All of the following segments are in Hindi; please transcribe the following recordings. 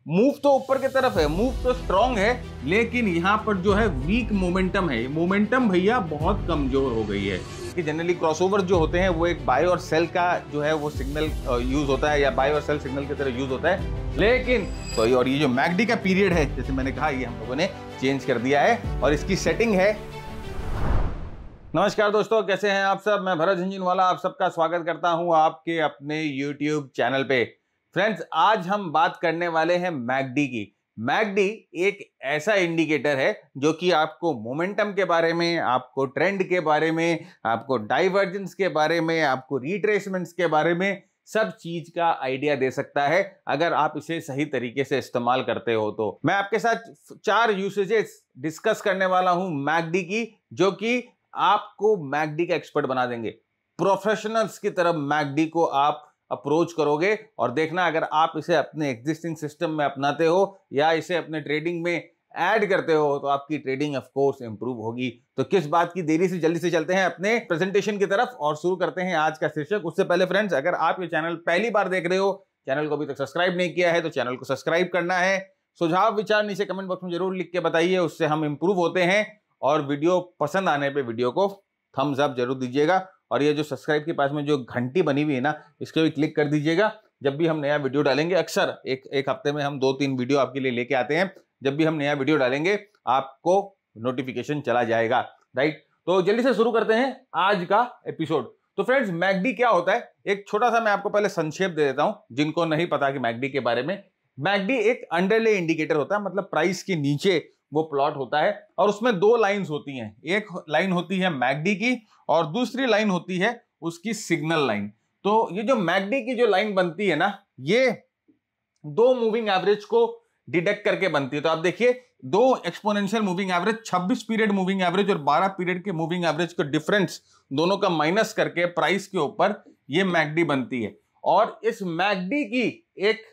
मूव तो ऊपर की तरफ है, मूव तो स्ट्रांग है, लेकिन यहाँ पर जो है वीक मोमेंटम है। मोमेंटम भैया बहुत कमजोर हो गई है कि जनरली क्रॉसओवर जो होते हैं वो एक बाय और सेल का जो है वो सिग्नल यूज होता है या बाय और सेल सिग्नल की तरह यूज होता है। लेकिन तो और ये जो मैकडी का पीरियड है, जैसे मैंने कहा, ये हम लोगों ने चेंज कर दिया है और इसकी सेटिंग है। नमस्कार दोस्तों, कैसे हैं आप सब। मैं भरत झुंझुनवाला आप सबका स्वागत करता हूं आपके अपने YouTube चैनल पे। फ्रेंड्स, आज हम बात करने वाले हैं मैकडी की। मैकडी एक ऐसा इंडिकेटर है जो कि आपको मोमेंटम के बारे में, आपको ट्रेंड के बारे में, आपको डाइवर्जेंस के बारे में, आपको रिट्रेसमेंट्स के बारे में सब चीज का आइडिया दे सकता है अगर आप इसे सही तरीके से इस्तेमाल करते हो। तो मैं आपके साथ 4 यूसेजेस डिस्कस करने वाला हूं मैकडी की, जो कि आपको मैकडी का एक्सपर्ट बना देंगे। प्रोफेशनल्स की तरफ मैकडी को आप अप्रोच करोगे और देखना, अगर आप इसे अपने एग्जिस्टिंग सिस्टम में अपनाते हो या इसे अपने ट्रेडिंग में ऐड करते हो तो आपकी ट्रेडिंग ऑफ कोर्स इंप्रूव होगी। तो किस बात की देरी से जल्दी से चलते हैं अपने प्रेजेंटेशन की तरफ और शुरू करते हैं आज का शीर्षक। उससे पहले फ्रेंड्स, अगर आप ये चैनल पहली बार देख रहे हो, चैनल को अभी तक सब्सक्राइब नहीं किया है तो चैनल को सब्सक्राइब करना है। सुझाव विचार नीचे कमेंट बॉक्स में जरूर लिख के बताइए, उससे हम इंप्रूव होते हैं। और वीडियो पसंद आने पे वीडियो को थम्स अप जरूर दीजिएगा और ये जो सब्सक्राइब के पास में जो घंटी बनी हुई है ना, इसको भी क्लिक कर दीजिएगा। जब भी हम नया वीडियो डालेंगे, अक्सर एक हफ्ते में हम 2-3 वीडियो आपके लिए लेके आते हैं, जब भी हम नया वीडियो डालेंगे आपको नोटिफिकेशन चला जाएगा। राइट, तो जल्दी से शुरू करते हैं आज का एपिसोड। तो फ्रेंड्स, मैकडी क्या होता है, एक छोटा सा मैं आपको पहले संक्षेप दे देता हूं जिनको नहीं पता कि मैकडी के बारे में। मैकडी एक अंडरले इंडिकेटर होता है, मतलब प्राइस के नीचे वो प्लॉट होता है और उसमें 2 लाइंस होती हैं। एक लाइन होती है मैकडी की और दूसरी लाइन होती है उसकी सिग्नल लाइन। तो ये जो मैकडी की जो लाइन बनती है ना, ये 2 मूविंग एवरेज को डिडक्ट करके बनती है। तो आप देखिए, 2 exponential moving average, 26 period moving average और 12 पीरियड के मूविंग एवरेज का डिफरेंस दोनों का माइनस करके प्राइस के ऊपर ये मैकडी बनती है। और इस मैकडी की एक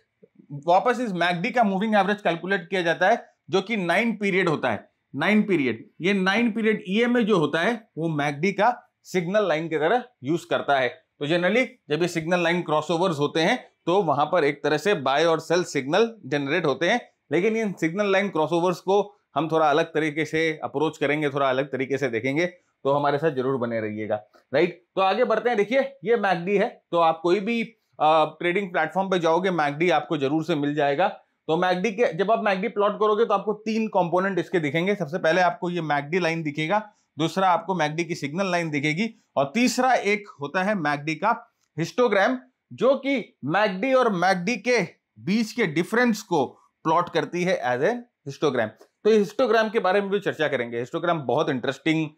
वापस इस मैकडी का मूविंग एवरेज कैलकुलेट किया जाता है जो कि 9 पीरियड होता है। 9 पीरियड, ये 9 पीरियड ईएमए जो होता है वो मैकडी का सिग्नल लाइन की तरह यूज करता है। तो जनरली जब ये सिग्नल लाइन क्रॉसओवर्स होते हैं तो वहां पर एक तरह से बाय और सेल सिग्नल जनरेट होते हैं, लेकिन इन सिग्नल लाइन क्रॉसओवर्स को हम थोड़ा अलग तरीके से अप्रोच करेंगे, थोड़ा अलग तरीके से देखेंगे, तो हमारे साथ जरूर बने रहिएगा। राइट, तो आगे बढ़ते हैं। देखिए, ये मैकडी है, तो आप कोई भी ट्रेडिंग प्लेटफॉर्म पे जाओगे, मैकडी आपको जरूर से मिल जाएगा। तो मैकडी के जब आप मैकडी प्लॉट करोगे तो आपको 3 कंपोनेंट इसके दिखेंगे। सबसे पहले आपको ये मैकडी लाइन दिखेगा, दूसरा आपको मैकडी की सिग्नल लाइन दिखेगी और तीसरा एक होता है मैकडी का हिस्टोग्राम, जो कि मैकडी और मैकडी के बीच के डिफरेंस को प्लॉट करती है एज ए हिस्टोग्राम। तो हिस्टोग्राम के बारे में भी चर्चा करेंगे। हिस्टोग्राम बहुत इंटरेस्टिंग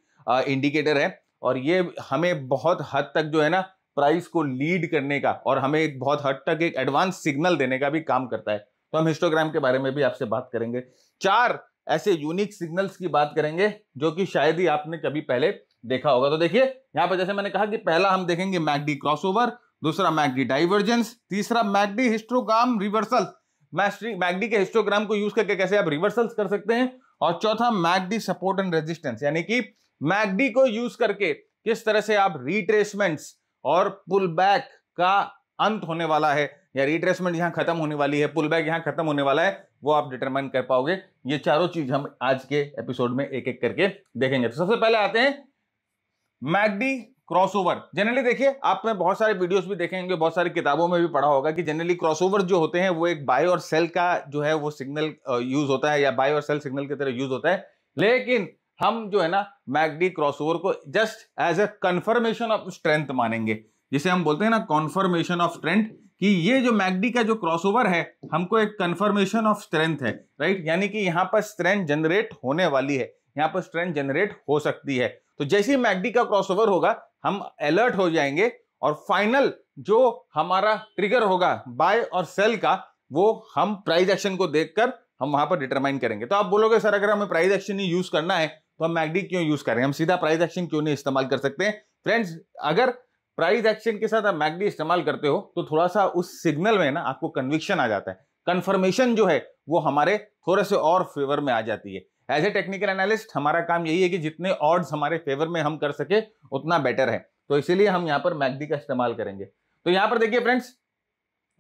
इंडिकेटर है और ये हमें बहुत हद तक जो है ना प्राइस को लीड करने का और हमें एक बहुत हद तक एक एडवांस सिग्नल देने का भी काम करता है। तो हम हिस्टोग्राम के बारे में भी आपसे बात करेंगे। 4 ऐसे यूनिक सिग्नल्स की बात करेंगे जो कि शायद ही आपने कभी पहले देखा होगा। तो देखिए, यहां पर जैसे मैंने कहा कि पहला हम देखेंगे मैकडी क्रॉसओवर, दूसरा मैकडी डाइवर्जेंस, तीसरा मैकडी हिस्टोग्राम रिवर्सल, मैकडी के हिस्टोग्राम को यूज करके कैसे आप रिवर्सल्स कर सकते हैं, और चौथा मैकडी सपोर्ट एंड रेजिस्टेंस, यानी कि मैकडी को यूज करके किस तरह से आप रिट्रेसमेंट्स और पुल बैक का अंत होने वाला है या रिट्रेसमेंट यहां खत्म होने वाली है, पुल बैक यहां खत्म होने वाला है, वो आप डिटरमाइन कर पाओगे। ये चारों चीज हम आज के एपिसोड में एक एक करके देखेंगे। तो सबसे पहले आते हैं मैकडी क्रॉसओवर। जनरली देखिए, आपने बहुत सारे वीडियोस भी देखेंगे, बहुत सारी किताबों में भी पढ़ा होगा कि जनरली क्रॉसओवर जो होते हैं वो एक बाय और सेल का जो है वो सिग्नल यूज होता है या बाय और सेल सिग्नल की तरह यूज होता है। लेकिन हम जो है ना मैकडी क्रॉसओवर को just as a confirmation of strength मानेंगे, जिसे हम बोलते हैं ना कॉन्फर्मेशन ऑफ स्ट्रेंथ, कि ये जो मैकडी का जो क्रॉसओवर है हमको एक कंफर्मेशन ऑफ स्ट्रेंथ है। राइट, यानी कि यहां पर स्ट्रेंथ जनरेट होने वाली है, यहां पर स्ट्रेंथ जनरेट हो सकती है। तो जैसे ही मैकडी का क्रॉसओवर होगा हम अलर्ट हो जाएंगे और फाइनल जो हमारा ट्रिगर होगा बाय और सेल का, वो हम प्राइस एक्शन को देखकर हम वहां पर डिटरमाइन करेंगे। तो आप बोलोगे सर, अगर हमें प्राइस एक्शन ही यूज करना है तो हम मैकडी क्यों यूज करें, हम सीधा प्राइस एक्शन क्यों नहीं इस्तेमाल कर सकते हैं। फ्रेंड्स, अगर प्राइस एक्शन के साथ आप मैकडी इस्तेमाल करते हो तो थोड़ा सा उस सिग्नल में ना आपको कन्विक्शन आ जाता है, कंफर्मेशन जो है वो हमारे थोड़े से और फेवर में आ जाती है। एज ए टेक्निकल एनालिस्ट हमारा काम यही है कि जितने ऑड्स हमारे फेवर में हम कर सके उतना बेटर है, तो इसीलिए हम यहाँ पर मैकडी का इस्तेमाल करेंगे। तो यहाँ पर देखिए फ्रेंड्स,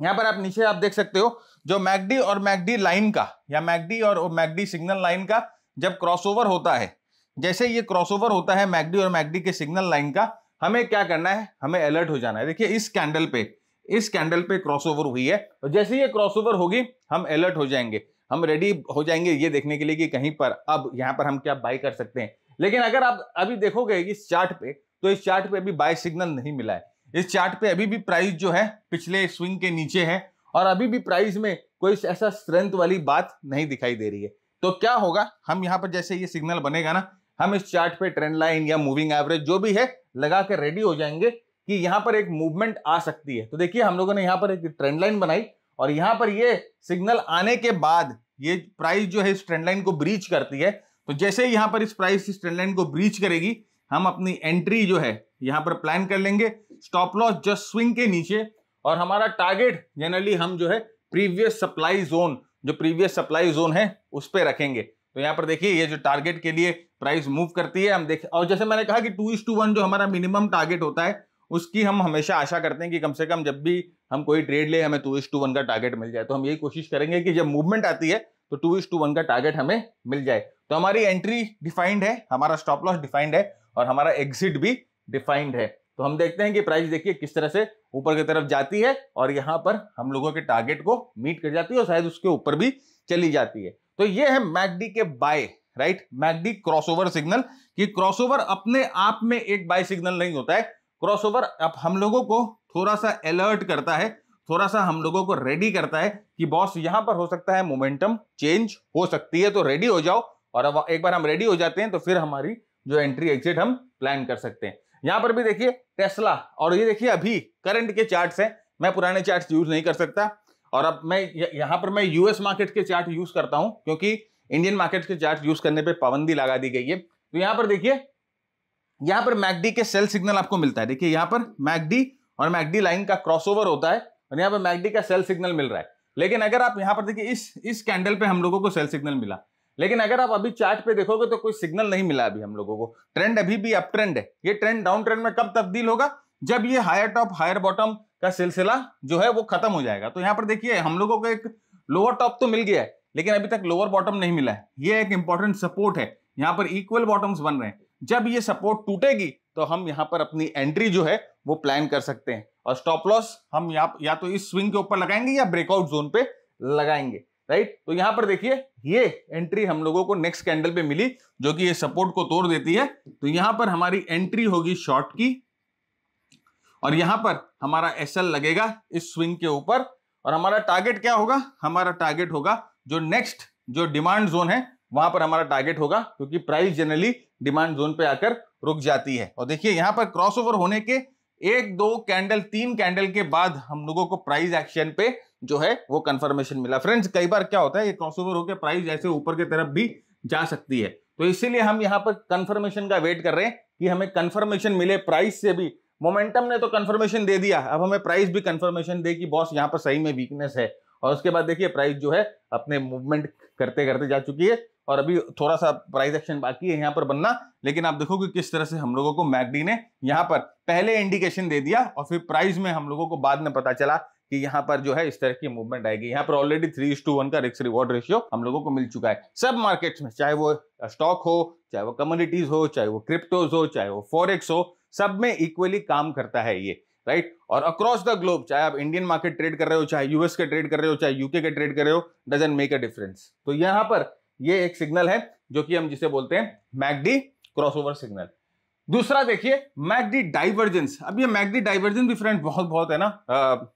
यहाँ पर आप नीचे आप देख सकते हो जो मैकडी और मैकडी लाइन का या मैकडी और मैकडी सिग्नल लाइन का जब क्रॉसओवर होता है, जैसे ये क्रॉसओवर होता है मैकडी और मैकडी के सिग्नल लाइन का, हमें क्या करना है, हमें अलर्ट हो जाना है। देखिए इस कैंडल पे क्रॉसओवर हुई है, तो जैसे ये क्रॉसओवर होगी हम अलर्ट हो जाएंगे, हम रेडी हो जाएंगे ये देखने के लिए कि कहीं पर अब यहां पर हम क्या बाय कर सकते हैं। लेकिन अगर आप अभी देखोगे इस चार्ट पे, तो इस चार्ट पे अभी बाय सिग्नल नहीं मिला है। इस चार्ट पे अभी भी प्राइस जो है पिछले स्विंग के नीचे है और अभी भी प्राइस में कोई ऐसा स्ट्रेंथ वाली बात नहीं दिखाई दे रही है। तो क्या होगा, हम यहां पर जैसे ये सिग्नल बनेगा ना, हम इस चार्ट पे ट्रेंड लाइन या मूविंग एवरेज जो भी है लगा के रेडी हो जाएंगे कि यहां पर एक मूवमेंट आ सकती है। तो देखिए हम लोगों ने यहां पर एक ट्रेंड लाइन बनाई और यहां पर ये सिग्नल आने के बाद ये प्राइस जो है इस ट्रेंड लाइन को ब्रीच करती है। तो जैसे यहां पर इस प्राइस इस ट्रेंड लाइन को ब्रीच करेगी, हम अपनी एंट्री जो है यहां पर प्लान कर लेंगे, स्टॉप लॉस जस्ट स्विंग के नीचे, और हमारा टारगेट जनरली हम जो है प्रीवियस सप्लाई जोन है उस पर रखेंगे। तो यहां पर देखिए ये जो टारगेट के लिए प्राइस मूव करती है हम देखें, और जैसे मैंने कहा कि 2:1 जो हमारा मिनिमम टारगेट होता है उसकी हम हमेशा आशा करते हैं कि कम से कम जब भी हम कोई ट्रेड ले हमें 2:1 का टारगेट मिल जाए। तो हम यही कोशिश करेंगे कि जब मूवमेंट आती है तो 2:1 का टारगेट हमें मिल जाए। तो हमारी एंट्री डिफाइंड है, हमारा स्टॉप लॉस डिफाइंड है और हमारा एग्जिट भी डिफाइंड है। तो हम देखते हैं कि प्राइस देखिए किस तरह से ऊपर की तरफ जाती है और यहां पर हम लोगों के टारगेट को मीट कर जाती है और शायद उसके ऊपर भी चली जाती है। तो ये है मैकडी के buy, right, MACD crossover signal. कि क्रॉसओवर अपने आप में एक बाय सिग्नल नहीं होता है, क्रॉसओवर अब हम लोगों को थोड़ा सा अलर्ट करता है, थोड़ा सा हम लोगों को रेडी करता है कि बॉस यहां पर हो सकता है मोमेंटम चेंज हो सकती है, तो रेडी हो जाओ। और अब एक बार हम रेडी हो जाते हैं तो फिर हमारी जो एंट्री एग्जिट हम प्लान कर सकते हैं। यहां पर भी देखिए टेस्ला, और ये देखिए अभी करंट के चार्ट्स हैं, मैं पुराने चार्ट्स यूज नहीं कर सकता और अब मैं यहां पर मैं यूएस मार्केट के चार्ट यूज करता हूं क्योंकि इंडियन मार्केट के चार्ट यूज करने पे पाबंदी लगा दी गई है। तो यहां पर देखिए, यहां पर मैकडी के सेल सिग्नल आपको मिलता है। देखिए यहां पर मैकडी और मैकडी लाइन का क्रॉसओवर होता है और यहां पर मैकडी का सेल सिग्नल मिल रहा है। लेकिन अगर आप यहां पर देखिए इस कैंडल पे हम लोगों को सेल सिग्नल मिला, लेकिन अगर आप अभी चार्ट पे देखोगे तो कोई सिग्नल नहीं मिला अभी हम लोगों को। ट्रेंड अभी भी अप ट्रेंड है। ये ट्रेंड डाउन ट्रेंड में कब तब्दील होगा, जब ये हायर टॉप हायर बॉटम का सिलसिला जो है वो खत्म हो जाएगा। तो यहां पर देखिए हम लोगों को एक लोअर टॉप तो मिल गया है लेकिन अभी तक लोअर बॉटम नहीं मिला है। ये एक इंपॉर्टेंट सपोर्ट है, यहां पर इक्वल बॉटम्स बन रहे हैं। जब ये सपोर्ट टूटेगी तो हम यहां पर अपनी एंट्री जो है वो प्लान कर सकते हैं और स्टॉप लॉस हम या तो इस स्विंग के ऊपर लगाएंगे या ब्रेकआउट जोन पे लगाएंगे, राइट। तो यहां पर देखिए ये एंट्री हम लोगों को नेक्स्ट कैंडल पे मिली जो कि ये सपोर्ट को तोड़ देती है। तो यहां पर हमारी एंट्री होगी शॉर्ट की और यहां पर हमारा एसएल लगेगा इस स्विंग के ऊपर और हमारा टारगेट क्या होगा, हमारा टारगेट होगा जो नेक्स्ट जो डिमांड जोन है वहां पर हमारा टारगेट होगा, क्योंकि प्राइस जनरली डिमांड जोन पे आकर रुक जाती है। और देखिए यहां पर क्रॉसओवर होने के 1 2 कैंडल 3 कैंडल के बाद हम लोगों को प्राइस एक्शन पे जो है वो कंफर्मेशन मिला। फ्रेंड्स कई बार क्या होता है, ये क्रॉसओवर होकर प्राइस ऐसे ऊपर की तरफ भी जा सकती है, तो इसीलिए हम यहां पर कंफर्मेशन का वेट कर रहे हैं कि हमें कंफर्मेशन मिले प्राइस से भी। मोमेंटम ने तो कंफर्मेशन दे दिया, अब हमें प्राइस भी कंफर्मेशन दे कि बॉस यहां पर सही में वीकनेस है। और उसके बाद देखिए प्राइस जो है अपने मूवमेंट करते करते जा चुकी है और अभी थोड़ा सा प्राइस एक्शन बाकी है यहां पर बनना। लेकिन आप देखोगे किस तरह से हम लोगों को मैकडी ने यहां पर पहले इंडिकेशन दे दिया और फिर प्राइस में हम लोगों को बाद में पता चला कि यहां पर जो है इस तरह की मूवमेंट आएगी। यहां पर ऑलरेडी 3:1 का रिस्क रिवॉर्ड रेशियो हम लोगों को मिल चुका है। सब मार्केट्स में, चाहे वो स्टॉक हो, चाहे वो कमोडिटीज हो, चाहे वो क्रिप्टोज हो, चाहे वो फॉरेक्स हो, सब में इक्वली काम करता है ये, राइट। और अक्रॉस द ग्लोब, चाहे आप इंडियन मार्केट ट्रेड कर रहे हो, चाहे यूएस के ट्रेड कर रहे हो, चाहे यूके के ट्रेड कर रहे हो, डजंट मेक अ डिफरेंस। तो यहां पर ये एक सिग्नल है जो कि हम जिसे बोलते हैं मैकडी क्रॉसओवर सिग्नल। दूसरा देखिए मैकडी डाइवर्जेंस। अब ये मैकडी डाइवर्जेंस भी फ्रेंड बहुत है ना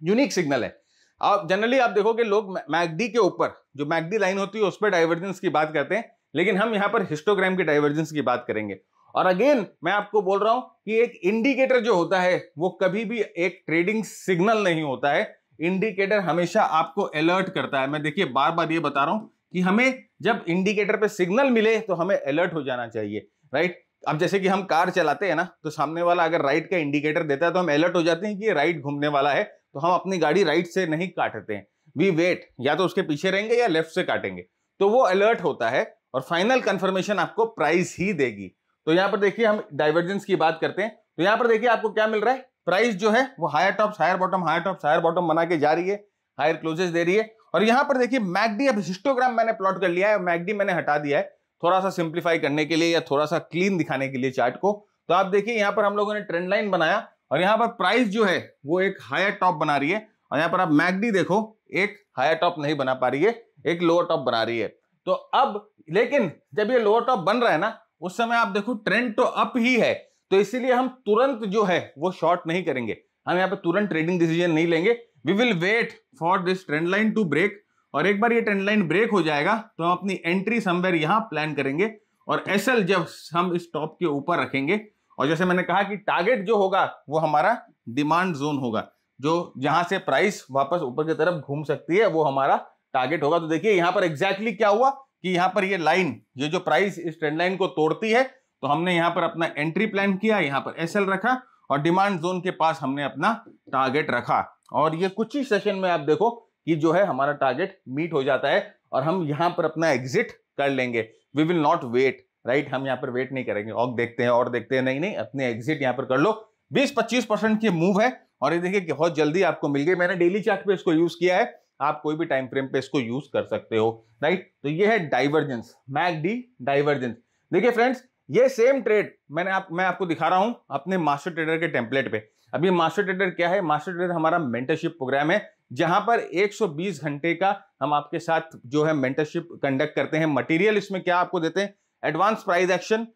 यूनिक सिग्नल है। आप जनरली आप देखोगे लोग मैकडी के ऊपर जो मैकडी लाइन होती है उस पर डाइवर्जेंस की बात करते हैं, लेकिन हम यहां पर हिस्टोग्राम के डाइवर्जेंस की बात करेंगे। और अगेन मैं आपको बोल रहा हूं कि एक इंडिकेटर जो होता है वो कभी भी एक ट्रेडिंग सिग्नल नहीं होता है। इंडिकेटर हमेशा आपको अलर्ट करता है। मैं देखिए बार बार ये बता रहा हूं कि हमें जब इंडिकेटर पे सिग्नल मिले तो हमें अलर्ट हो जाना चाहिए, राइट। अब जैसे कि हम कार चलाते हैं ना, तो सामने वाला अगर राइट का इंडिकेटर देता है तो हम अलर्ट हो जाते हैं कि ये राइट घूमने वाला है, तो हम अपनी गाड़ी राइट से नहीं काटते हैं, वी वेट, या तो उसके पीछे रहेंगे या लेफ्ट से काटेंगे। तो वो अलर्ट होता है और फाइनल कंफर्मेशन आपको प्राइस ही देगी। तो यहां पर देखिए हम डाइवर्जेंस की बात करते हैं, तो यहां पर देखिए आपको क्या मिल रहा है, प्राइस जो है वो हायर टॉप्स हायर बॉटम बना के जा रही है। हायर क्लोजेस दे रही है। और यहां पर देखिए मैकडी, अब हिस्टोग्राम मैंने प्लॉट कर लिया है, मैकडी मैंने हटा दिया है थोड़ा सा सिंप्लीफाई करने के लिए या थोड़ा सा क्लीन दिखाने के लिए चार्ट को। तो आप देखिए यहां पर हम लोगों ने ट्रेंड लाइन बनाया और यहां पर प्राइस जो है वो एक हायर टॉप बना रही है, और यहां पर आप मैकडी देखो एक हायर टॉप नहीं बना पा रही है, एक लोअर टॉप बना रही है। तो अब लेकिन जब ये लोअर टॉप बन रहा है ना, उस समय आप देखो ट्रेंड तो अप ही है, तो इसीलिए हम तुरंत जो है वो शॉर्ट नहीं करेंगे, हम यहाँ पे तुरंत ट्रेडिंग डिसीजन नहीं लेंगे। We will wait for this trend line to break, और एक बार ये ट्रेंड लाइन ब्रेक हो जाएगा तो हम अपनी एंट्री समवेयर यहां प्लान करेंगे, और एसएल जब हम इस टॉप के ऊपर रखेंगे, और जैसे मैंने कहा कि टारगेट जो होगा वो हमारा डिमांड जोन होगा, जो जहां से प्राइस वापस ऊपर की तरफ घूम सकती है वो हमारा टारगेट होगा। तो देखिए यहां पर एग्जैक्टली क्या हुआ कि यहां पर ये लाइन, ये जो प्राइस इस ट्रेंड लाइन को तोड़ती है, तो हमने यहां पर अपना एंट्री प्लान किया, यहां पर एसएल रखा और डिमांड जोन के पास हमने अपना टारगेट रखा, और ये कुछ ही सेशन में आप देखो कि जो है हमारा टारगेट मीट हो जाता है और हम यहां पर अपना एग्जिट कर लेंगे। We will not wait, right, हम यहां पर वेट नहीं करेंगे और देखते हैं और देखते हैं, नहीं, अपने एग्जिट यहां पर कर लो। 20-25% की मूव है और ये देखिए बहुत जल्दी आपको मिल गई। मैंने डेली चार्ट पे इसको यूज किया है, आप कोई भी टाइम फ्रेम पे इसको यूज कर सकते हो, राइट। तो ये है डाइवर्जेंस, मैकडी डाइवर्जेंस। देखिए फ्रेंड्स, ये सेम ट्रेड मैं आपको दिखा रहा हूं अपने मास्टर ट्रेडर के टेम्पलेट पे। अब ये मास्टर ट्रेडर क्या है? मास्टर ट्रेडर हमारा मेंटरशिप प्रोग्राम है, जहां पर 120 घंटे का हम आपके साथ जो है मेंटरशिप कंडक्ट करते हैं। मटेरियल इसमें क्या आपको देते हैं? एडवांस प्राइस एक्शन,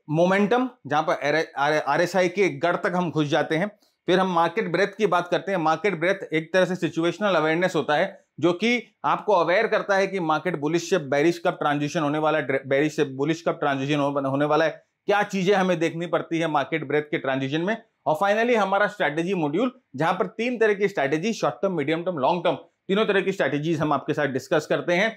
मोमेंटम, जहां पर आरएसआई के गढ़ तक हम घुस जाते हैं। फिर हम मार्केट ब्रेथ की बात करते हैं। मार्केट ब्रेथ एक तरह से सिचुएशनल अवेयरनेस होता है, जो कि आपको अवेयर करता है कि मार्केट बुलिश से बेरिश कब ट्रांजिशन होने वाला है, बेरिश से बुलिश कब ट्रांजिशन होने वाला है, क्या चीजें हमें देखनी पड़ती है मार्केट ब्रेथ के ट्रांजिशन में। और फाइनली हमारा स्ट्रैटेजी मॉड्यूल, जहां पर 3 तरह की strategy, short term, medium term, long term, तीनों तरह की स्ट्रैटेजीज हम आपके साथ डिस्कस करते हैं।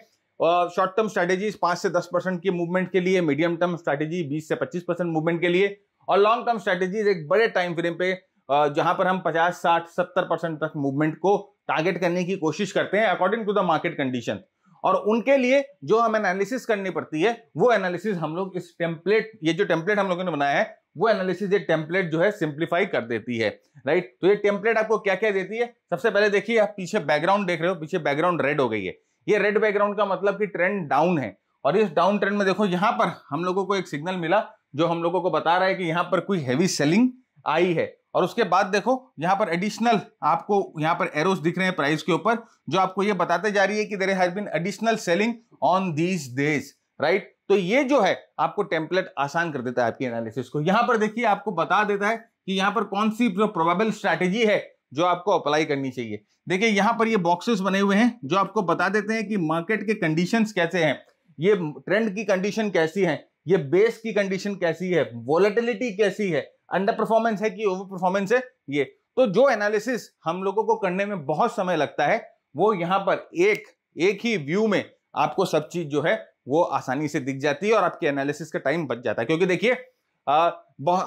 शॉर्ट टर्म स्ट्रैटेजीज 5 से 10% की मूवमेंट के लिए, मीडियम टर्म स्ट्रैटेजी 20 से 25% मूवमेंट के लिए, और लॉन्ग टर्म स्ट्रैटेजीज एक बड़े टाइम फ्रेम पे जहां पर हम 50, 60, 70% तक मूवमेंट को टारगेट करने की कोशिश करते हैं according to the market condition. और उनके लिए जो हमें एनालिसिस करनी पड़ती है, वो एनालिसिस हम लोग इस टेम्पलेट, ये जो टेम्पलेट हम लोगों ने बनाया है, वो एनालिसिस ये टेम्पलेट जो है सिंप्लीफाई कर देती है, राइट। तो ये टेम्पलेट आपको क्या क्या देती है? सबसे पहले देखिए, आप पीछे बैकग्राउंड देख रहे हो, पीछे बैकग्राउंड रेड हो गई है। ये रेड बैकग्राउंड का मतलब कि ट्रेंड डाउन है, और इस डाउन ट्रेंड में देखो यहां पर हम लोगों को एक सिग्नल मिला जो हम लोगों को बता रहा है कि यहां पर कोई हैवी सेलिंग आई है। और उसके बाद देखो यहां पर एडिशनल आपको यहां पर एरोस दिख रहे हैं प्राइस के ऊपर, जो आपको ये बताते जा रही है कि there has been additional selling on these days, right. तो ये जो है आपको टेम्पलेट आसान कर देता है आपकी एनालिसिस को। यहां पर देखिए आपको बता देता है कि यहां पर कौन सी जो प्रोबेबल स्ट्रैटेजी है जो आपको अप्लाई करनी चाहिए। देखिए यहां पर ये बॉक्सेस बने हुए हैं जो आपको बता देते हैं कि मार्केट के कंडीशंस कैसे हैं, ये ट्रेंड की कंडीशन कैसी है, ये बेस की कंडीशन कैसी है, वोलेटिलिटी कैसी है, अंडर परफॉर्मेंस है कि ओवर परफॉर्मेंस है। ये तो जो एनालिसिस हम लोगों को करने में बहुत समय लगता है, वो यहां पर एक ही व्यू में आपको सब चीज जो है वो आसानी से दिख जाती है और आपके एनालिसिस का टाइम बच जाता है। क्योंकि देखिए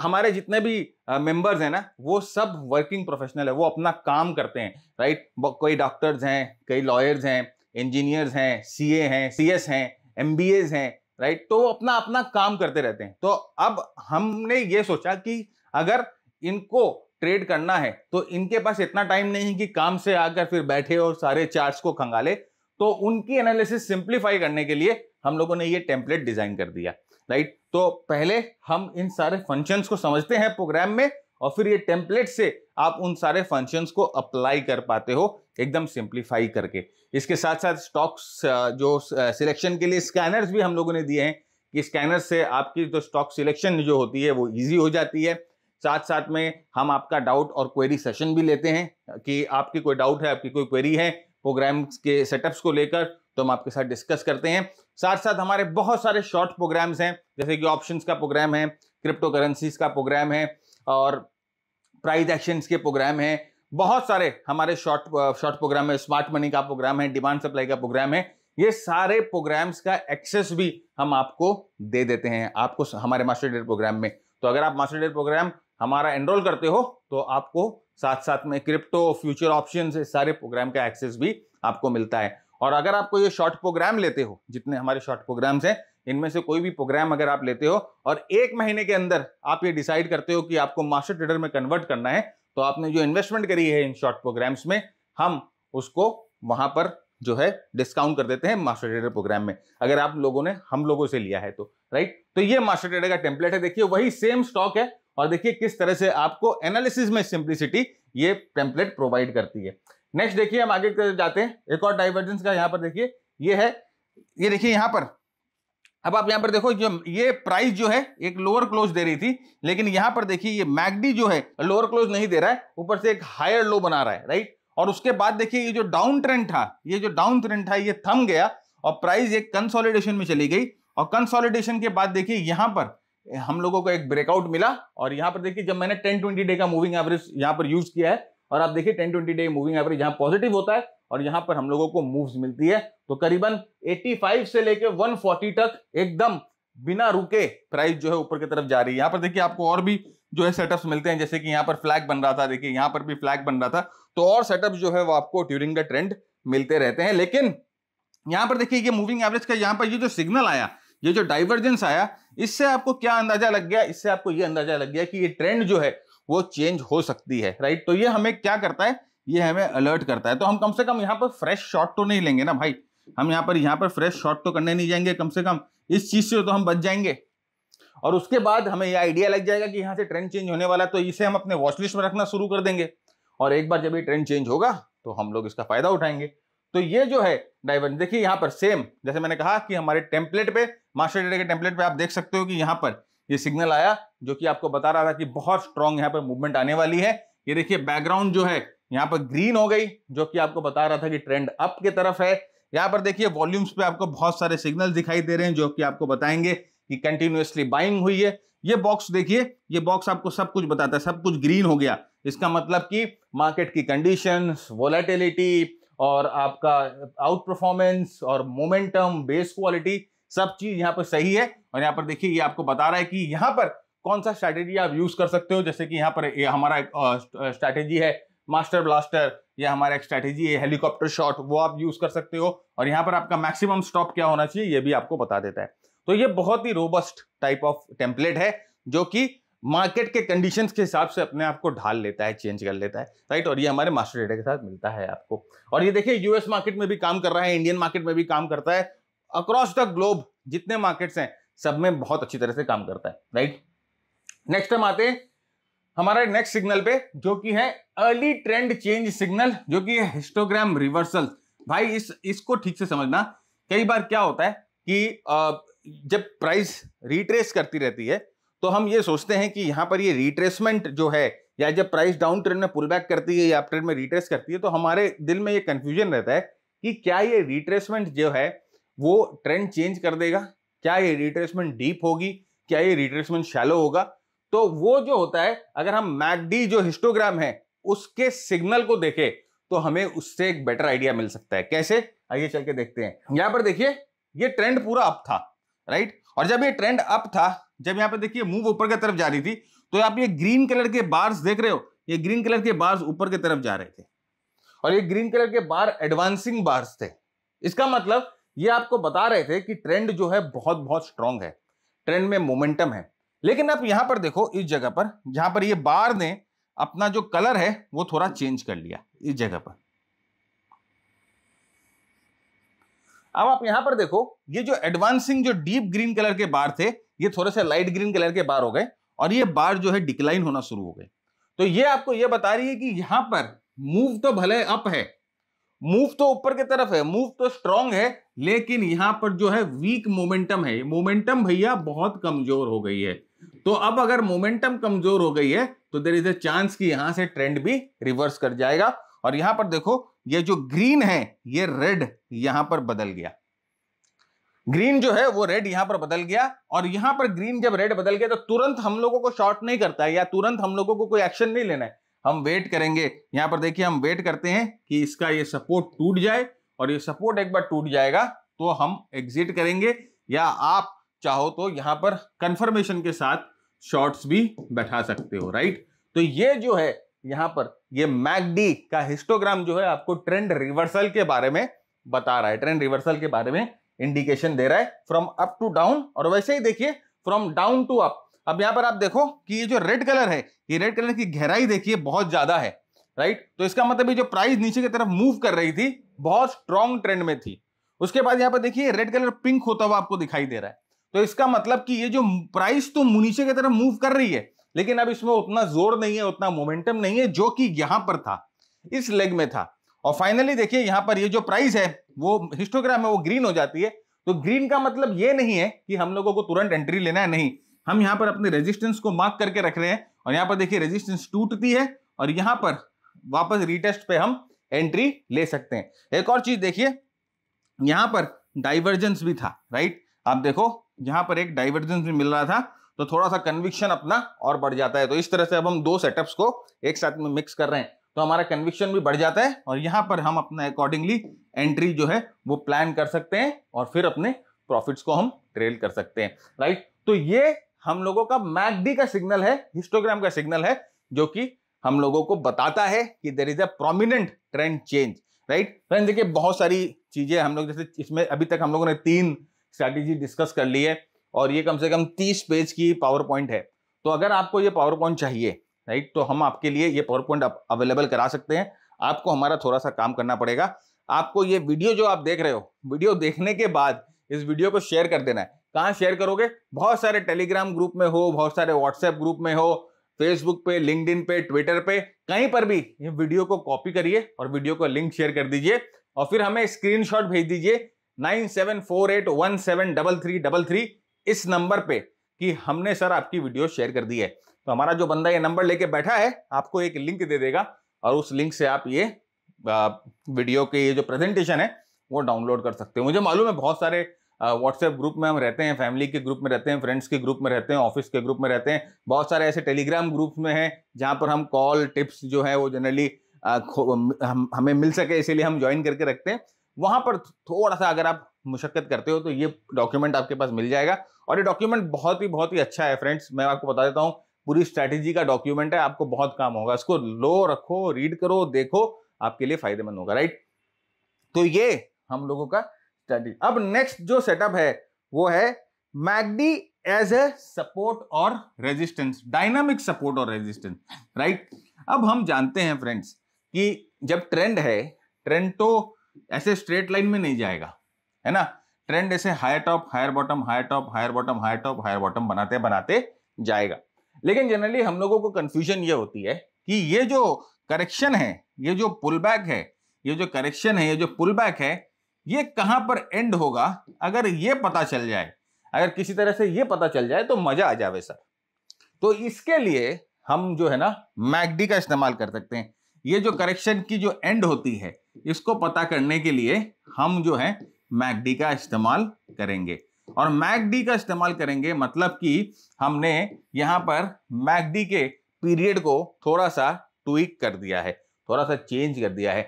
हमारे जितने भी मेंबर्स हैं ना, वो सब वर्किंग प्रोफेशनल है, वो अपना काम करते हैं, राइट। कोई डॉक्टर्स हैं, कई लॉयर्स हैं, इंजीनियर्स हैं, सीए हैं, सीएस हैं, एमबीएस हैं, राइट। तो वो अपना अपना काम करते रहते हैं। तो अब हमने ये सोचा कि अगर इनको ट्रेड करना है तो इनके पास इतना टाइम नहीं है कि काम से आकर फिर बैठे और सारे चार्ट्स को खंगाले, तो उनकी एनालिसिस सिंप्लीफाई करने के लिए हम लोगों ने ये टेम्पलेट डिजाइन कर दिया, राइट। तो पहले हम इन सारे फंक्शंस को समझते हैं प्रोग्राम में, और फिर ये टेम्पलेट से आप उन सारे फंक्शंस को अप्लाई कर पाते हो एकदम सिंप्लीफाई करके। इसके साथ साथ स्टॉक्स जो सिलेक्शन के लिए स्कैनर्स भी हम लोगों ने दिए हैं कि स्कैनर से आपकी जो स्टॉक सिलेक्शन जो होती है वो इजी हो जाती है। साथ साथ में हम आपका डाउट और क्वेरी सेशन भी लेते हैं कि आपकी कोई डाउट है, आपकी कोई क्वेरी है प्रोग्राम्स के सेटअप्स को लेकर, तो हम आपके साथ डिस्कस करते हैं। साथ साथ हमारे बहुत सारे शॉर्ट प्रोग्राम्स हैं, जैसे कि ऑप्शंस का प्रोग्राम है, क्रिप्टो करेंसीज का प्रोग्राम है, और प्राइस एक्शंस के प्रोग्राम है। बहुत सारे हमारे शॉर्ट प्रोग्राम है, स्मार्ट मनी का प्रोग्राम है, डिमांड सप्लाई का प्रोग्राम है। ये सारे प्रोग्राम्स का एक्सेस भी हम आपको दे देते हैं आपको हमारे मास्टर ट्रेडर प्रोग्राम में। तो अगर आप मास्टर ट्रेडर प्रोग्राम हमारा एनरोल करते हो तो आपको साथ साथ में क्रिप्टो, फ्यूचर ऑप्शंस, सारे प्रोग्राम का एक्सेस भी आपको मिलता है। और अगर आपको ये शॉर्ट प्रोग्राम लेते हो, जितने हमारे शॉर्ट प्रोग्राम्स हैं, इनमें से कोई भी प्रोग्राम अगर आप लेते हो और 1 महीने के अंदर आप ये डिसाइड करते हो कि आपको मास्टर ट्रेडर में कन्वर्ट करना है, तो आपने जो इन्वेस्टमेंट करी है इन शॉर्ट प्रोग्राम्स में, हम उसको वहां पर जो है डिस्काउंट कर देते हैं मास्टर ट्रेडर प्रोग्राम में, अगर आप लोगों ने हम लोगों से लिया है तो, राइट। तो ये मास्टर ट्रेडर का टेम्पलेट है, देखिए वही सेम स्टॉक है और देखिए किस तरह से आपको एनालिसिस में सिंप्लिसिटी ये टेम्पलेट प्रोवाइड करती है। नेक्स्ट देखिए हम आगे जाते हैं, एक और डाइवर्जेंस का यहां पर देखिए ये है, ये देखिए यहां पर, अब आप यहां पर देखो जो ये प्राइस जो है एक लोअर क्लोज दे रही थी, लेकिन यहां पर देखिए ये मैकडी जो है लोअर क्लोज नहीं दे रहा है, ऊपर से एक हायर लो बना रहा है, राइट। और उसके बाद देखिए ये जो डाउन ट्रेंड था, ये जो डाउन ट्रेंड था ये थम गया और प्राइस एक कंसोलिडेशन में चली गई, और कंसोलिडेशन के बाद देखिए यहां पर हम लोगों को एक ब्रेकआउट मिला, और यहां पर देखिए जब मैंने 10-20 डे का मूविंग एवरेज यहां पर यूज किया है, और आप देखिए 10-20 डे मूविंग एवरेज यहां पॉजिटिव होता है और यहां पर हम लोगों को मूव्स मिलती है, तो करीबन 85 से लेके 140 तक एकदम बिना रुके प्राइस जो है ऊपर की तरफ जा रही है। यहां पर देखिए आपको और भी जो है सेटअप्स मिलते हैं, जैसे कि यहां पर फ्लैग बन रहा था, देखिए यहां पर भी फ्लैग बन रहा था, तो और सेटअप्स जो है वो आपको ड्यूरिंग द ट्रेंड मिलते रहते हैं। लेकिन यहां पर देखिए ये मूविंग एवरेज का यहां पर ये जो सिग्नल आया, ये जो डाइवर्जेंस आया, इससे आपको क्या अंदाजा लग गया, इससे आपको ये अंदाजा लग गया कि ये ट्रेंड जो है वो चेंज हो सकती है, राइट। तो ये हमें क्या करता है, ये हमें अलर्ट करता है, तो हम कम से कम यहाँ पर फ्रेश शॉट तो नहीं लेंगे ना भाई, हम यहाँ पर फ्रेश शॉट तो करने नहीं जाएंगे, कम से कम इस चीज से तो हम बच जाएंगे। और उसके बाद हमें यह आइडिया लग जाएगा कि यहाँ से ट्रेंड चेंज होने वाला है, तो इसे हम अपने वॉच लिस्ट में रखना शुरू कर देंगे, और एक बार जब ये ट्रेंड चेंज होगा तो हम लोग इसका फायदा उठाएंगे। तो ये जो है डाइवर्जेंस देखिए यहाँ पर सेम, जैसे मैंने कहा कि हमारे टेम्पलेट पे, मास्टर ट्रेडर के टेम्पलेट पे आप देख सकते हो कि यहाँ पर ये सिग्नल आया जो कि आपको बता रहा था कि बहुत स्ट्रॉन्ग यहाँ पर मूवमेंट आने वाली है। ये देखिए बैकग्राउंड जो है यहाँ पर ग्रीन हो गई, जो कि आपको बता रहा था कि ट्रेंड अप की तरफ है। यहाँ पर देखिए वॉल्यूम्स पे आपको बहुत सारे सिग्नल दिखाई दे रहे हैं जो कि आपको बताएंगे कि कंटिन्यूअसली बाइंग हुई है। ये बॉक्स देखिए, ये बॉक्स आपको सब कुछ बताता है, सब कुछ ग्रीन हो गया, इसका मतलब कि मार्केट की कंडीशंस, वोलेटिलिटी और आपका आउट परफॉर्मेंस और मोमेंटम, बेस क्वालिटी, सब चीज यहाँ पर सही है। और यहाँ पर देखिए ये आपको बता रहा है कि यहाँ पर कौन सा स्ट्रैटेजी आप यूज कर सकते हो, जैसे कि यहाँ पर हमारा स्ट्रैटेजी है मास्टर ब्लास्टर, या हमारा एक स्ट्रैटेजी है हेलीकॉप्टर शॉट, वो आप यूज कर सकते हो। और यहाँ पर आपका मैक्सिमम स्टॉप क्या होना चाहिए ये भी आपको बता देता है। तो ये बहुत ही रोबस्ट टाइप ऑफ टेम्पलेट है जो कि मार्केट के कंडीशंस के हिसाब से अपने आप को ढाल लेता है, चेंज कर लेता है, राइट। और ये हमारे मास्टर ट्रेडर के साथ मिलता है आपको। और ये देखिए यूएस मार्केट में भी काम कर रहा है, इंडियन मार्केट में भी काम करता है, अक्रॉस द ग्लोब जितने मार्केट्स हैं सब में बहुत अच्छी तरह से काम करता है, राइट। नेक्स्ट हम आते हैं हमारे नेक्स्ट सिग्नल पे, जो कि है अर्ली ट्रेंड चेंज सिग्नल, जो कि है हिस्टोग्राम रिवर्सल। भाई इसको ठीक से समझना, कई बार क्या होता है कि जब प्राइस रिट्रेस करती रहती है तो हम ये सोचते हैं कि यहां पर ये रिट्रेसमेंट जो है, या जब प्राइस डाउन ट्रेंड में पुल बैक करती है या अप ट्रेंड में रिट्रेस करती है, तो हमारे दिल में ये कंफ्यूजन रहता है कि क्या ये रिट्रेसमेंट जो है वो ट्रेंड चेंज कर देगा, क्या ये रिट्रेसमेंट डीप होगी, क्या ये रिट्रेसमेंट शैलो होगा। तो वो जो होता है, अगर हम मैकडी जो हिस्टोग्राम है उसके सिग्नल को देखें तो हमें उससे एक बेटर आइडिया मिल सकता है। कैसे, आइए चल के देखते हैं। यहां पर देखिए ये ट्रेंड पूरा अप था, राइट। और जब ये ट्रेंड अप था, जब यहां पर देखिए मूव ऊपर की तरफ जा रही थी, तो आप ये ग्रीन कलर के बार्स देख रहे हो, ये ग्रीन कलर के बार्स ऊपर की तरफ जा रहे थे और ये ग्रीन कलर के बार एडवांसिंग बार्स थे। इसका मतलब ये आपको बता रहे थे कि ट्रेंड जो है बहुत बहुत स्ट्रांग है, ट्रेंड में मोमेंटम है। लेकिन आप यहां पर देखो, इस जगह पर जहां पर ये बार ने अपना जो कलर है वो थोड़ा चेंज कर लिया इस जगह पर। अब आप यहां पर देखो, ये जो एडवांसिंग जो डीप ग्रीन कलर के बार थे, ये थोड़े से लाइट ग्रीन कलर के बार हो गए और ये बार जो है डिक्लाइन होना शुरू हो गए। तो ये आपको ये बता रही है कि यहां पर मूव तो भले अप है, मूव तो ऊपर की तरफ है, मूव तो स्ट्रांग है, लेकिन यहां पर जो है वीक मोमेंटम है, मोमेंटम भैया बहुत कमजोर हो गई है। तो अब अगर मोमेंटम कमजोर हो गई है तो देयर इज अ चांस कि यहां से ट्रेंड भी रिवर्स कर जाएगा। और यहां पर देखो, ये जो ग्रीन है ये रेड यहां पर बदल गया, ग्रीन जो है वो रेड यहां पर बदल गया। और यहां पर ग्रीन जब रेड बदल गया तो तुरंत हम लोगों को शॉर्ट नहीं करता है या तुरंत हम लोगों को कोई एक्शन नहीं लेना है, हम वेट करेंगे। यहां पर देखिए हम वेट करते हैं कि इसका ये सपोर्ट टूट जाए, और ये सपोर्ट एक बार टूट जाएगा तो हम एग्जिट करेंगे, या आप चाहो तो यहां पर कंफर्मेशन के साथ शॉर्ट्स भी बैठा सकते हो, राइट। तो ये जो है यहां पर ये मैकडी का हिस्टोग्राम जो है आपको ट्रेंड रिवर्सल के बारे में बता रहा है, ट्रेंड रिवर्सल के बारे में इंडिकेशन दे रहा है फ्रॉम अप टू डाउन। और वैसे ही देखिए फ्रॉम डाउन टू अप। अब यहां पर आप देखो कि ये जो रेड कलर है, ये रेड कलर की गहराई देखिए बहुत ज्यादा है, राइट। तो इसका मतलब ये जो प्राइस नीचे की तरफ मूव कर रही थी बहुत स्ट्रॉन्ग ट्रेंड में थी। उसके बाद यहाँ पर देखिए रेड कलर पिंक होता हुआ आपको दिखाई दे रहा है। तो इसका मतलब कि ये जो प्राइस तो नीचे की तरफ मूव कर रही है, लेकिन अब इसमें उतना जोर नहीं है, उतना मोमेंटम नहीं है जो कि यहां पर था, इस लेग में था। और फाइनली देखिए यहां पर ये जो प्राइस है वो हिस्टोग्राम है वो ग्रीन हो जाती है। तो ग्रीन का मतलब ये नहीं है कि हम लोगों को तुरंत एंट्री लेना है, नहीं, हम यहां पर अपने रेजिस्टेंस को मार्क करके रख रहे हैं। और यहां पर देखिए रेजिस्टेंस टूटती है और यहां पर वापस रीटेस्ट पे हम एंट्री ले सकते हैं। एक और चीज देखिए, यहां पर डाइवर्जेंस भी था, राइट। आप देखो यहां पर एक डाइवर्जेंस भी मिल रहा था, तो थोड़ा सा कन्विक्शन अपना और बढ़ जाता है। तो इस तरह से अब हम दो सेटअप्स को एक साथ में मिक्स कर रहे हैं तो हमारा कन्विक्शन भी बढ़ जाता है और यहां पर हम अपना अकॉर्डिंगली एंट्री जो है वो प्लान कर सकते हैं और फिर अपने प्रॉफिट्स को हम ट्रेल कर सकते हैं, राइट। तो ये हम लोगों का मैकडी का सिग्नल है, हिस्टोग्राम का सिग्नल है, जो कि हम लोगों को बताता है कि there is a prominent trend change, right. Friends देखिए बहुत सारी चीजें हम लोग, जैसे इसमें अभी तक हम लोगों ने 3 स्ट्रैटेजी डिस्कस कर ली है और ये कम से कम 30 पेज की पावर पॉइंट है। तो अगर आपको ये पावर पॉइंट चाहिए, राइट, तो हम आपके लिए ये पावर पॉइंट अवेलेबल करा सकते हैं। आपको हमारा थोड़ा सा काम करना पड़ेगा। आपको ये वीडियो जो आप देख रहे हो, वीडियो देखने के बाद इस वीडियो को शेयर कर देना है। कहाँ शेयर करोगे? बहुत सारे टेलीग्राम ग्रुप में हो, बहुत सारे व्हाट्सएप ग्रुप में हो, फेसबुक पे, लिंक्डइन पे, ट्विटर पे, कहीं पर भी ये वीडियो को कॉपी करिए और वीडियो को लिंक शेयर कर दीजिए और फिर हमें स्क्रीनशॉट भेज दीजिए 9748173333 इस नंबर पे कि हमने सर आपकी वीडियो शेयर कर दी है। तो हमारा जो बंदा ये नंबर लेके बैठा है आपको एक लिंक दे देगा और उस लिंक से आप ये वीडियो के ये जो प्रेजेंटेशन है वो डाउनलोड कर सकते हो। मुझे मालूम है बहुत सारे व्हाट्सएप ग्रुप में हम रहते हैं, फैमिली के ग्रुप में रहते हैं, फ्रेंड्स के ग्रुप में रहते हैं, ऑफिस के ग्रुप में रहते हैं, बहुत सारे ऐसे टेलीग्राम ग्रुप में हैं जहां पर हम कॉल टिप्स जो है वो जनरली हमें मिल सके इसलिए हम ज्वाइन करके रखते हैं। वहां पर थोड़ा सा अगर आप मुशक्कत करते हो तो ये डॉक्यूमेंट आपके पास मिल जाएगा और ये डॉक्यूमेंट बहुत ही अच्छा है फ्रेंड्स। मैं आपको बता देता हूँ, पूरी स्ट्रैटेजी का डॉक्यूमेंट है, आपको बहुत काम होगा। इसको लो, रखो, रीड करो, देखो, आपके लिए फायदेमंद होगा, राइट। तो ये हम लोगों का स्ट्रैटेजी। अब नेक्स्ट जो सेटअप है वो है मैकडी एज ए सपोर्ट और रेजिस्टेंस, डायनामिक सपोर्ट और रेजिस्टेंस, राइट। अब हम जानते हैं फ्रेंड्स कि जब ट्रेंड है, ट्रेंड तो ऐसे स्ट्रेट लाइन में नहीं जाएगा, है ना। ट्रेंड ऐसे higher top higher bottom, higher top higher bottom, higher top higher bottom बनाते बनाते जाएगा। लेकिन जनरली हम लोगों को कंफ्यूजन ये होती है कि ये जो करेक्शन है, ये जो पुल बैक है, ये जो करेक्शन है, ये जो पुल बैक है, ये कहां पर एंड होगा। अगर ये पता चल जाए, अगर किसी तरह से ये पता चल जाए तो मजा आ जावे सर। तो इसके लिए हम जो है ना मैकडी का इस्तेमाल कर सकते हैं। ये जो करेक्शन की जो एंड होती है इसको पता करने के लिए हम जो है मैकडी का इस्तेमाल करेंगे। और मैकडी का इस्तेमाल करेंगे मतलब कि हमने यहां पर मैकडी के पीरियड को थोड़ा सा ट्विक कर दिया है, थोड़ा सा चेंज कर दिया है,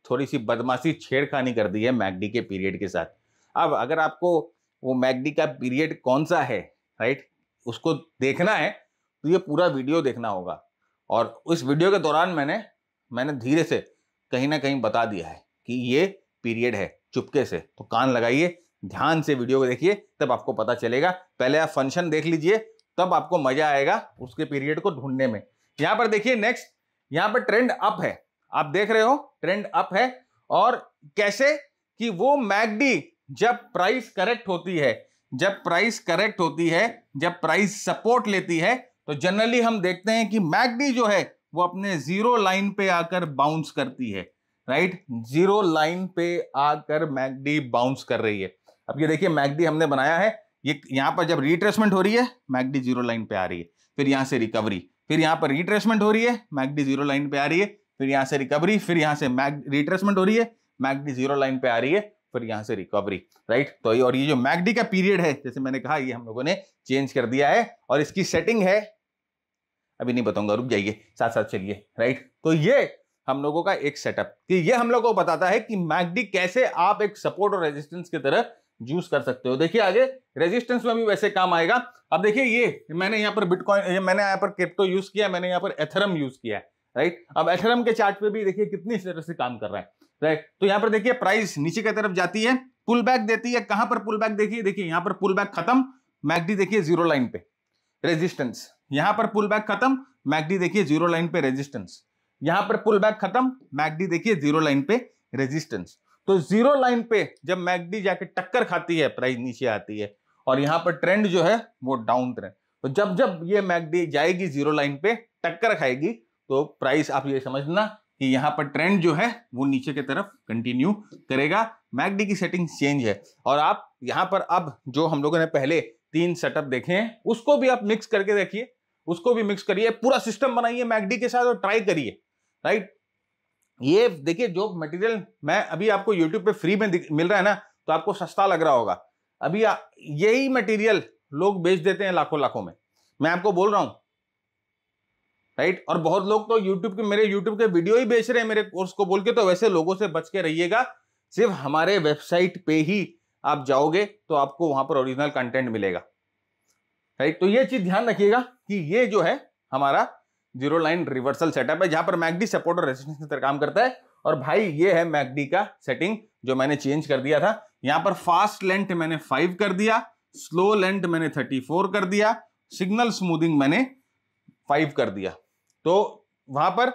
थोड़ी सी बदमाशी छेड़खानी कर दी है मैकडी के पीरियड के साथ। अब अगर आपको वो मैकडी का पीरियड कौन सा है, राइट, उसको देखना है तो ये पूरा वीडियो देखना होगा। और उस वीडियो के दौरान मैंने धीरे से कहीं ना कहीं बता दिया है कि ये पीरियड है, चुपके से। तो कान लगाइए, ध्यान से वीडियो को देखिए, तब आपको पता चलेगा। पहले आप फंक्शन देख लीजिए, तब आपको मजा आएगा उसके पीरियड को ढूंढने में। यहां पर देखिए नेक्स्ट, यहां पर ट्रेंड अप है, आप देख रहे हो ट्रेंड अप है। और कैसे कि वो मैकडी जब प्राइस करेक्ट होती है, जब प्राइस सपोर्ट लेती है, तो जनरली हम देखते हैं कि मैकडी जो है वो अपने जीरो लाइन पे आकर बाउंस करती है, राइट। जीरो लाइन पे आकर मैकडी बाउंस कर रही है। अब ये देखिए मैकडी हमने बनाया है, ये यहां पर जब रिट्रेसमेंट हो रही है मैकडी जीरो लाइन पे आ रही है, फिर यहां से रिकवरी, फिर यहां पर रिट्रेसमेंट हो रही है, मैकडी जीरो लाइन पे आ रही है, फिर यहां से रिकवरी, फिर यहां से रिट्रेसमेंट हो रही है, मैकडी जीरो लाइन पे आ रही है, फिर यहां से रिकवरी, राइट। तो और ये जो मैकडी का पीरियड है, जैसे मैंने कहा, ये हम लोगों ने चेंज कर दिया है और इसकी सेटिंग है, अभी नहीं बताऊंगा, रुक जाइए, साथ साथ चलिए, राइट। तो ये हम लोगों का एक सेटअप कि ये हम लोगों को बताता है कि मैकडी कैसे आप एक सपोर्ट और रेजिस्टेंस की तरह यूज कर सकते हो। देखिए आगे रेजिस्टेंस में भी वैसे काम आएगा। अब देखिए ये मैंने यहाँ पर बिटकॉइन, मैंने यहाँ पर क्रिप्टो यूज किया, मैंने यहाँ पर एथेरम यूज किया है, राइट। अब एथेरम के चार्ट पे भी देखिए कितनी तरह से काम कर रहा है, राइट। तो यहाँ पर देखिए प्राइस नीचे की तरफ जाती है, पुल बैक देती है। कहां पर पुल बैक देखिए, देखिए यहाँ पर पुल बैक खत्म, मैकडी देखिए जीरो लाइन पे रेजिस्टेंस, यहां पर पुल बैक खत्म, मैकडी देखिए जीरो लाइन पे रेजिस्टेंस। यहां पर पुल बैक खत्म, मैकडी देखिए जीरो लाइन पे रेजिस्टेंस। तो जीरो लाइन पे जब मैकडी जाके टक्कर खाती है, प्राइस नीचे आती है, और यहां पर ट्रेंड जो है वो डाउन ट्रेंड। तो जब जब ये मैकडी जाएगी जीरो लाइन पे टक्कर खाएगी, तो प्राइस आप ये समझना कि यहां पर ट्रेंड जो है वो नीचे की तरफ कंटिन्यू करेगा। मैकडी की सेटिंग चेंज है, और आप यहां पर अब जो हम लोगों ने पहले 3 सेटअप देखे हैं उसको भी आप मिक्स करके देखिए, उसको भी मिक्स करिए, पूरा सिस्टम बनाइए मैकडी के साथ और ट्राई करिए, राइट। ये देखिए जो मटेरियल मैं अभी आपको YouTube पे फ्री में मिल रहा है ना, तो आपको सस्ता लग रहा होगा। अभी यही मटेरियल लोग बेच देते हैं लाखों लाखों में, मैं आपको बोल रहा हूं, राइट। और बहुत लोग तो मेरे YouTube के वीडियो ही बेच रहे हैं मेरे कोर्स को बोल के। तो वैसे लोगों से बच के रहिएगा। सिर्फ हमारे वेबसाइट पे ही आप जाओगे तो आपको वहां पर ओरिजिनल कंटेंट मिलेगा, राइट। तो ये चीज ध्यान रखिएगा कि ये जो है हमारा जीरो लाइन रिवर्सल सेटअप है, जहां पर मैकडी सपोर्ट और रेजिस्टेंस की तरह काम करता है। और भाई ये है मैकडी का सेटिंग जो मैंने चेंज कर दिया था। यहां पर फास्ट लेंथ मैंने 5 कर दिया, स्लो लेंथ मैंने 34 कर दिया, सिग्नल स्मूथिंग मैंने 5 कर दिया। तो वहां पर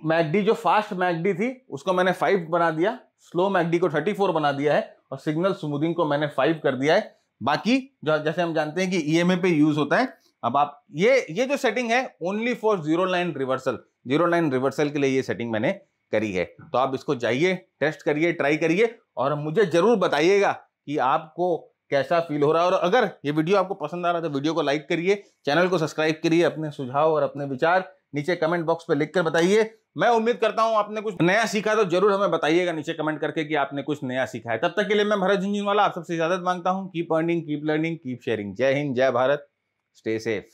मैकडी जो फास्ट मैकडी थी उसको मैंने 5 बना दिया, स्लो मैकडी को 34 बना दिया है, और सिग्नल स्मूथिंग को मैंने 5 कर दिया है। बाकी जो जैसे हम जानते हैं कि ईएमए पे यूज होता है। अब आप ये जो सेटिंग है only for zero line reversal, zero line reversal के लिए ये सेटिंग मैंने करी है। तो आप इसको जाइए, टेस्ट करिए, ट्राई करिए, और मुझे जरूर बताइएगा कि आपको कैसा फील हो रहा है। और अगर ये वीडियो आपको पसंद आ रहा है तो वीडियो को लाइक करिए, चैनल को सब्सक्राइब करिए, अपने सुझाव और अपने विचार नीचे कमेंट बॉक्स पे लिखकर बताइए। मैं उम्मीद करता हूं आपने कुछ नया सीखा, तो जरूर हमें बताइएगा नीचे कमेंट करके कि आपने कुछ नया सीखा है। तब तक के लिए मैं भरत झुनझुनवाला आप सबसे इजाजत मांगता हूं। Keep earning, keep learning, keep sharing. जय हिंद, जय भारत, स्टे सेफ।